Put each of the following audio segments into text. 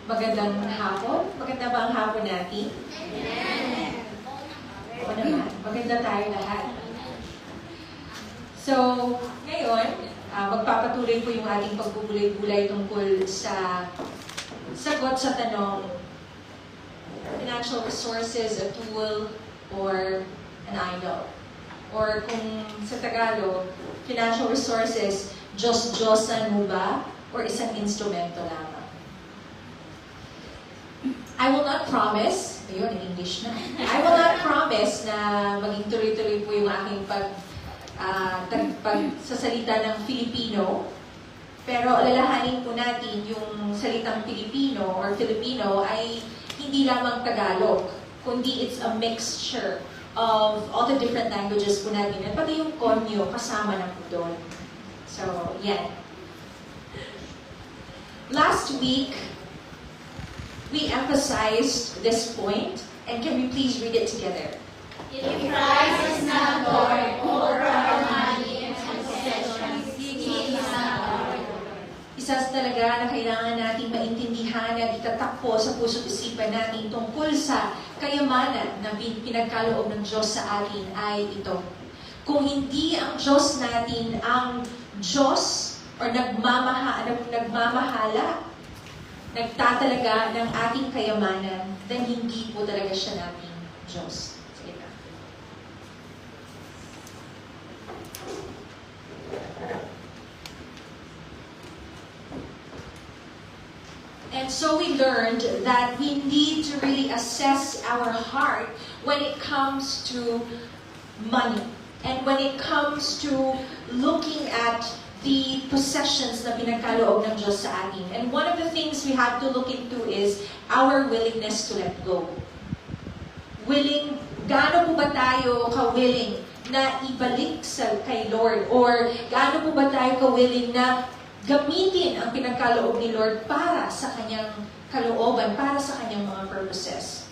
Magandang hapon. Maganda ba ang hapon natin? Oo naman. Maganda tayo lahat. So, ngayon, magpapatuloy po yung ating pagbubulay-bulay tungkol sa sagot sa tanong, financial resources, a tool, or an idol? Or kung sa Tagalog, financial resources, Diyos-Diyosan mo ba? Or isang instrumento lamang? I will not promise, ayun, in English na. I will not promise na maging tuloy-tuloy po yung aking pagsasalita ng Filipino. Pero alalahanin po natin yung salitang Filipino or Filipino ay hindi lamang Tagalog, kundi it's a mixture of all the different languages po natin. At pati yung konyo, kasama na po doon. So, yan. Last week, we emphasized this point, and can we please read it together? If Christ is not Lord over our money and possessions, He is not Lord. Isa talaga na kailangan natin maintindihan at itatakpo sa puso't isipan natin tungkol sa kayamanan na pinagkaloob ng Diyos sa atin ay ito. Kung hindi ang Diyos natin ang Diyos o nagmamahala, nagtatalaga ng ating kayamanan, then hindi po talaga siya nating Diyos. Sige na. And so we learned that we need to really assess our heart when it comes to money. And when it comes to looking at the possessions na pinagkaloob ng Diyos sa atin. And one of the things we have to look into is our willingness to let go. Gaano po ba tayo ka-willing na ibalik kay Lord? Or gaano po ba tayo ka-willing na gamitin ang pinagkaloob ni Lord para sa kanyang kalooban, para sa kanyang mga purposes?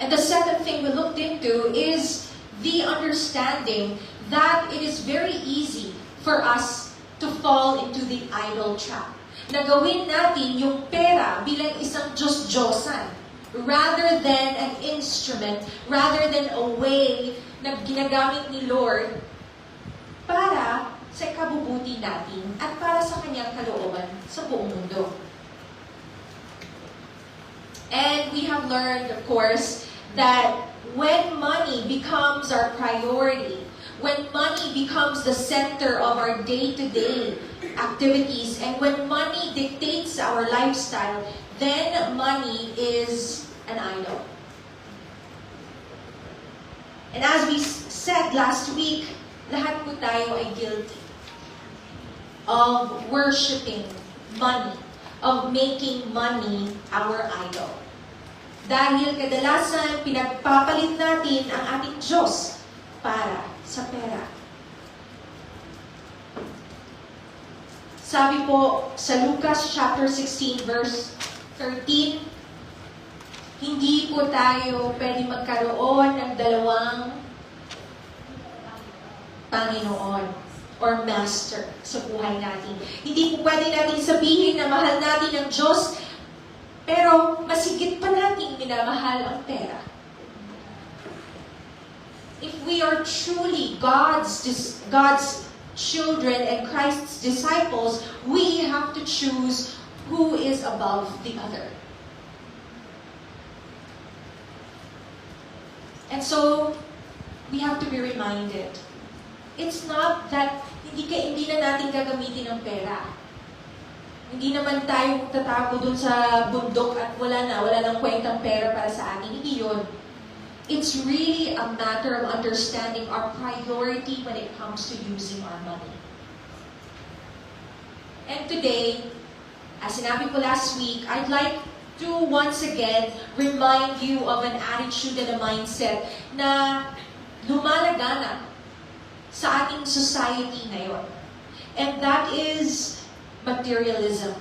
And the second thing we looked into is the understanding that it is very easy for us to fall into the idol trap. Nagawin natin yung pera bilang isang Diyos-Diyosan rather than an instrument, rather than a way na ginagamit ni Lord para sa ikabubuti natin at para sa kanyang kalooban sa buong mundo. And we have learned, of course, that when money becomes our priority, when money becomes the center of our day-to-day activities, and when money dictates our lifestyle, then money is an idol. And as we said last week, lahat po tayo ay guilty of worshiping money, of making money our idol. Dahil kadalasan, pinagpapalit natin ang ating Diyos para sa pera. Sabi po sa Lucas chapter 16 verse 13, hindi po tayo pwede magkaroon ng dalawang Panginoon or Master sa buhay natin. Hindi po pwede natin sabihin na mahal natin ang Diyos, pero masigit pa natin minamahal ang pera. If we are truly God's children and Christ's disciples, we have to choose who is above the other. And so, we have to be reminded, it's not that hindi na natin gagamitin ang pera. Hindi naman tayo tatago dun sa bundok at wala nang kwentang pera para sa atin. Hindi yun. It's really a matter of understanding our priority when it comes to using our money. And today, as sinabi ko last week, I'd like to once again remind you of an attitude and a mindset na lumalagana sa ating society ngayon. And that is materialism.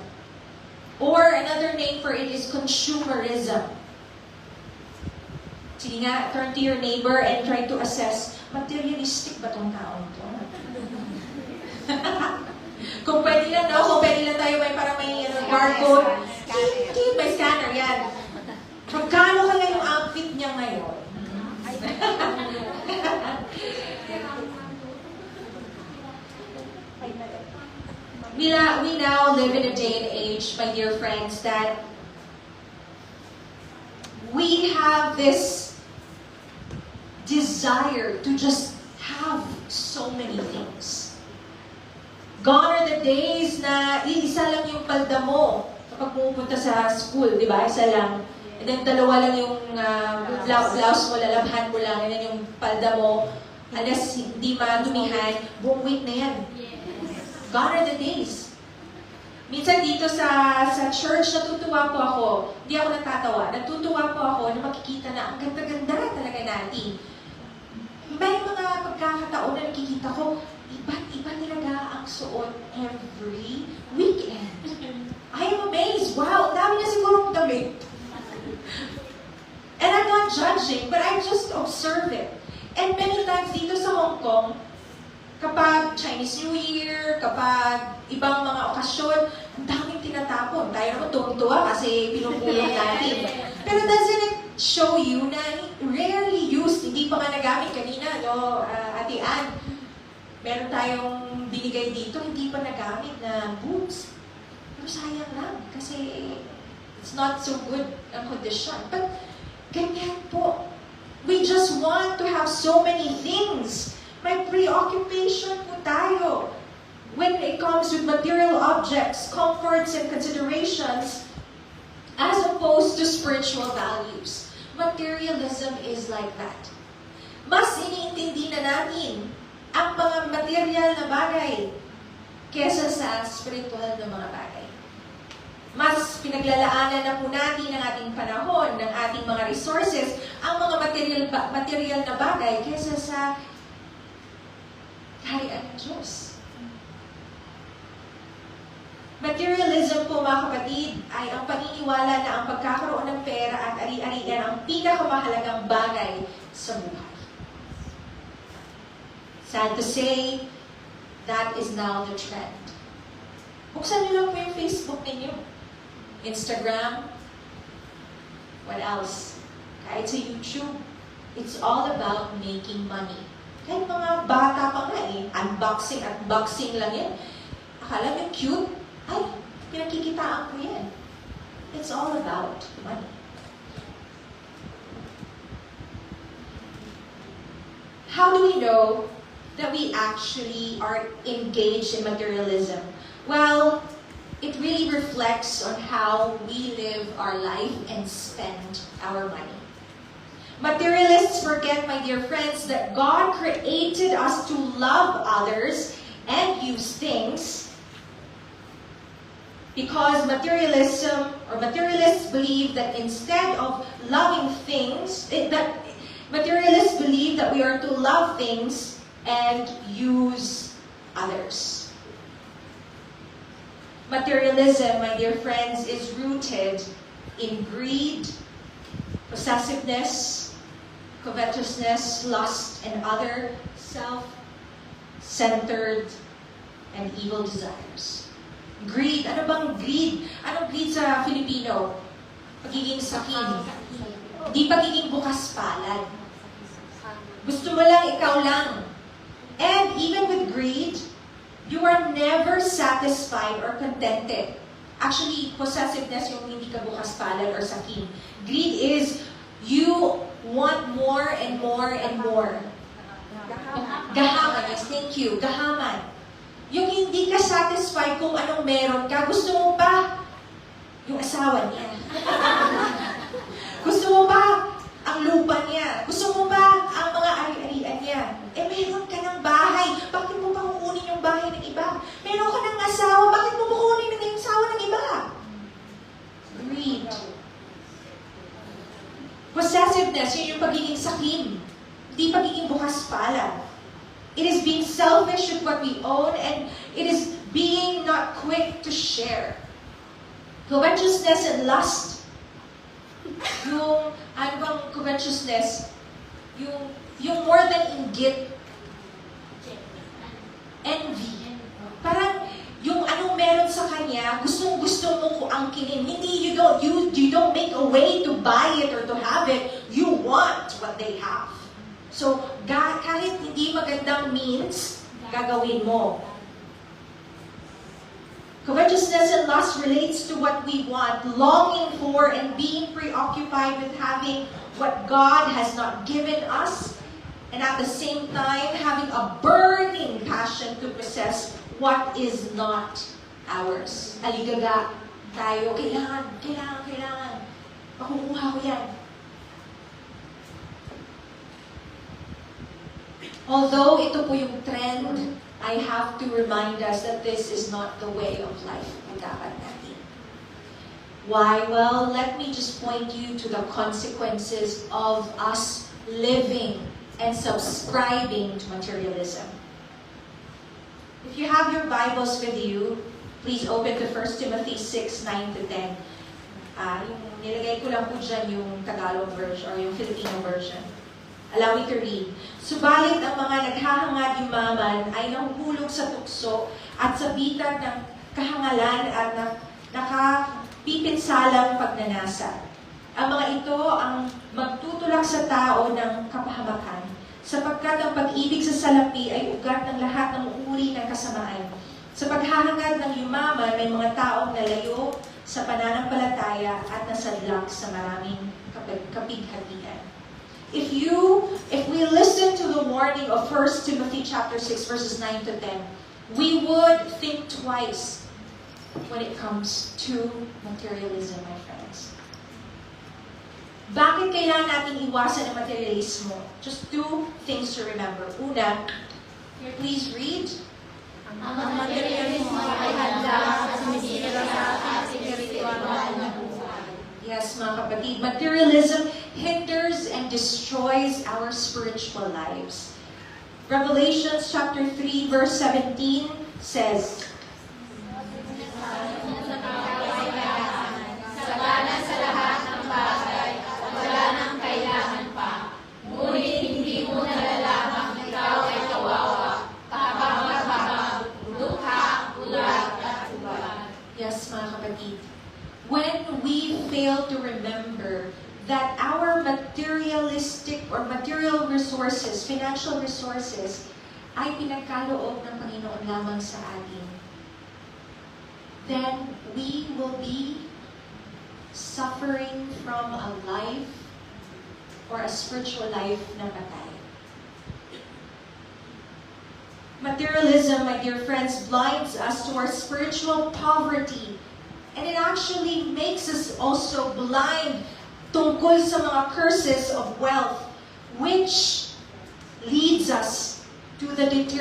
Or another name for it is consumerism. Sige nga, turn to your neighbor and try to assess, materialistic ba tong taon to? Kung pwede lang daw, kung pwede lang tayo may parang may barcode, May scanner, yan. Magkano kaya yung outfit niya ngayon? We now live in a day and age, my dear friends, that we have this desire to just have so many things. Gone are the days na isa lang yung palda mo kapag pumupunta sa school, di ba? Isa lang. And then dalawa lang yung blouse mo, lalabhan mo lang, and then yung palda mo, unless hindi madumihan, buong week na yan. Gone are the days. Minsan dito sa church, natutuwa po ako. Hindi ako natatawa. Natutuwa po ako na makikita na ang ganda-ganda talaga natin. May mga pagkakataon na nakikita ko, iba't-iba talaga ang suot every weekend. I am amazed. Wow, dami na sigurong damit. And I'm not judging, but I just observe it. And many times dito sa Hong Kong, kapag Chinese New Year, kapag ibang mga okasyon, ang daming tinatapon. Tayo naman tuwang-tuwa kasi pinupulong natin. Pero doesn't it show you na rarely used, hindi pa nga nagamit kanina, no, Ate Ann, meron tayong binigay dito, hindi pa nagamit na boots. Pero sayang lang kasi it's not so good ang condition. But ganyan po. We just want to have so many things. May preoccupation po tayo when it comes with material objects, comforts, and considerations as opposed to spiritual values. Materialism is like that. Mas iniintindi na natin ang mga material na bagay kesa sa spiritual na mga bagay. Mas pinaglalaanan na po natin ang ating panahon, ng ating mga resources, ang mga material na bagay kesa sa kaharian ng Diyos. Materialism po mga kapatid ay ang paniniwala na ang pagkakaroon ng pera at ari-arian ang pinakamahalagang bagay sa buhay. Sad to say, that is now the trend. Buksan niyo lang po yung Facebook ninyo. Instagram. What else? Kahit sa YouTube. It's all about making money. Kahit mga bata pa nga unboxing lang yan. Akala nyo cute? Ay, pinakikitaan ko yan. It's all about money. How do we know that we actually are engaged in materialism? Well, it really reflects on how we live our life and spend our money. Materialists forget, my dear friends, that God created us to love others and use things, because materialists believe that instead of loving things, materialists believe that we are to love things and use others. Materialism, my dear friends, is rooted in greed, possessiveness, covetousness, lust, and other self-centered and evil desires. Greed. Ano bang greed? Anong greed sa Filipino? Pagiging sakin. Di pagiging bukas palad. Gusto mo lang, ikaw lang. And even with greed, you are never satisfied or contented. Actually, possessiveness yung hindi ka bukas palad or sakin. Greed is you want more and more and more. Gahaman. Yes, thank you. Gahaman. Yung hindi ka satisfied kung anong meron ka, gusto mo pa yung asawa niya. Gusto mo ba ang lupa niya? Gusto mo ba ang mga ari-arian niya? Eh, meron ka ng bahay. Bakit mo pa kukunin yung bahay ng iba? Meron ka ng asawa. Bakit mo kukunin yung asawa ng iba? Greed. Possessiveness, yun yung pagiging sakim. Hindi pagiging bukas palad. It is being selfish with what we own, and it is being not quick to share. Covetousness and lust. Yung, ano bang covetousness? Yung more than inggit. Envy. Parang, yung anong meron sa kanya, gustong-gusto mo ko angkinin. Hindi don't make a way to buy it or to have it. You want what they have. So, kahit hindi magandang means, gagawin mo. Covetousness and lust relates to what we want, longing for and being preoccupied with having what God has not given us, and at the same time, having a burning passion to possess what is not ours. Aligaga tayo, kailangan. Makukuha ko yan. Although ito po yung trend, I have to remind us that this is not the way of life na dapat natin. Why? Well, let me just point you to the consequences of us living and subscribing to materialism. If you have your Bibles with you, please open to 1 Timothy 6, 9 to 10. Yung nilagay ko lang po dyan yung Tagalog version or yung Filipino version. Allow me to read. Subalit ang mga naghahangad yumaman ay nahuhulog sa tukso at sa bitag ng kahangalan at nakapipinsalang pagnanasa. Ang mga ito ang magtutulak sa tao ng kapahamakan, sapagkat ang pag-ibig sa salapi ay ugat ng lahat ng uri ng kasamaan. Sa paghahangad ng yumaman, may mga taong nalayo sa pananampalataya at nasadlak sa maraming kapighatian. If we listen to the warning of 1 Timothy chapter 6 verses 9 to 10, we would think twice when it comes to materialism, my friends. Bakit kailangan natin iwasan ang materialismo? Just two things to remember. Una, here please read. Ang materialismo ay hadlang at sumisira sa spiritual na buhay. Yes, mga kapatid, materialism hinders and destroys our spiritual lives. Revelation chapter 3 verse 17 says, Sagana sa lahat ng bagay at wala nang kailangan pa. Ngunit hindi mo nalalamang ikaw ay kawawa, kapag-habang, lukha, ulat at ubad. yes, mga kapatid, when we fail to remember that our materialistic or material resources, financial resources, ay pinagkaloob ng Panginoon lamang sa atin, then we will be suffering from a life or a spiritual life na patay. Materialism, my dear friends, blinds us to our spiritual poverty. And it actually makes us also blind tungkol sa mga curses of wealth, which leads us to the deterioration